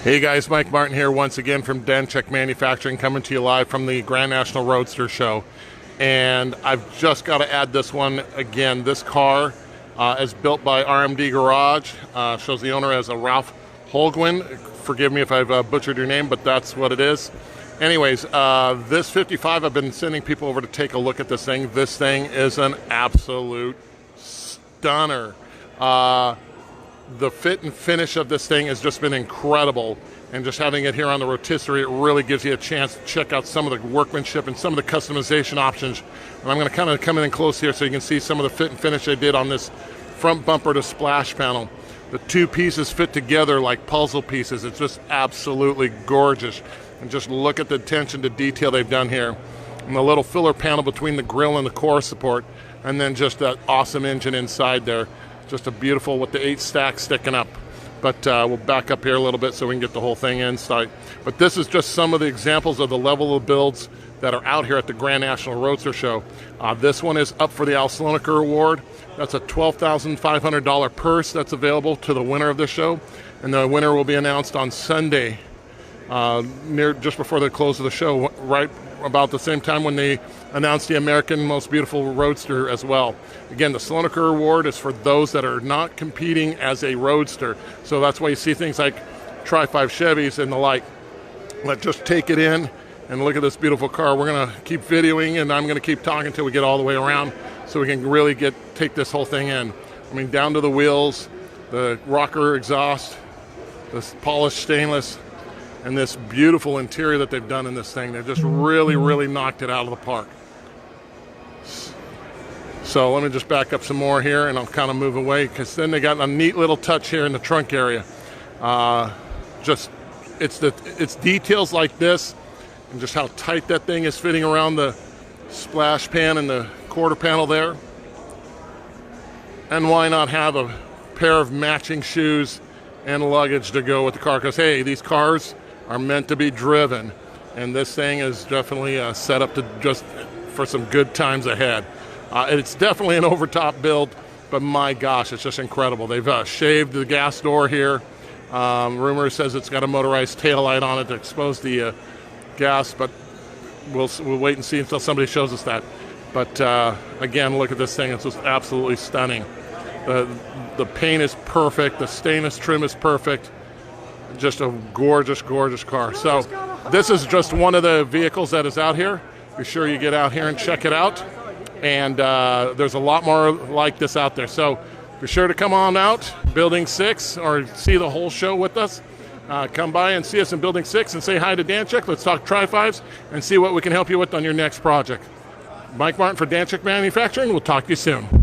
Hey guys, Mike Martin here once again from Danchuk Manufacturing, coming to you live from the Grand National Roadster Show. And I've just got to add this one again. This car is built by RMD Garage. Shows the owner as a Ralph Holguin. Forgive me if I've butchered your name, but that's what it is. Anyways, this 55, I've been sending people over to take a look at this thing. This thing is an absolute stunner. The fit and finish of this thing has just been incredible, and just having it here on the rotisserie, it really gives you a chance to check out some of the workmanship and some of the customization options. And I'm going to kind of come in close here so you can see some of the fit and finish they did on this front bumper to splash panel. The two pieces fit together like puzzle pieces. It's just absolutely gorgeous. And just look at the attention to detail they've done here. And the little filler panel between the grille and the core support, and then just that awesome engine inside there. Just a beautiful with the 8 stacks sticking up. But we'll back up here a little bit so we can get the whole thing inside. But this is just some of the examples of the level of builds that are out here at the Grand National Roadster Show. This one is up for the Al Slonaker Award. That's a $12,500 purse that's available to the winner of this show. And the winner will be announced on Sunday, just before the close of the show, right about the same time when they announced the American Most Beautiful Roadster as well. Again, the Slonaker Award is for those that are not competing as a roadster. So that's why you see things like Trifive Chevys and the like. Let's just take it in and look at this beautiful car. We're going to keep videoing, and I'm going to keep talking until we get all the way around so we can really take this whole thing in. I mean, down to the wheels, the rocker exhaust, this polished stainless, and this beautiful interior that they've done in this thing. They've just really, really knocked it out of the park. So let me just back up some more here, and I'll kind of move away, because then they got a neat little touch here in the trunk area. It's details like this, and just how tight that thing is fitting around the splash pan and the quarter panel there. And why not have a pair of matching shoes and luggage to go with the car? Because hey, these cars are meant to be driven, and this thing is definitely set up to just for some good times ahead. It's definitely an overtop build, but my gosh, it's just incredible. They've shaved the gas door here. Rumor says it's got a motorized taillight on it to expose the gas, but we'll wait and see until somebody shows us that. But again, look at this thing. It's just absolutely stunning. The paint is perfect. The stainless trim is perfect. Just a gorgeous, gorgeous car. So this is just one of the vehicles that is out here. Be sure you get out here and check it out. And there's a lot more like this out there. So be sure to come on out, Building 6, or see the whole show with us. Come by and see us in Building 6 and say hi to Danchuk. Let's talk Tri-Fives and see what we can help you with on your next project. Mike Martin for Danchuk Manufacturing. We'll talk to you soon.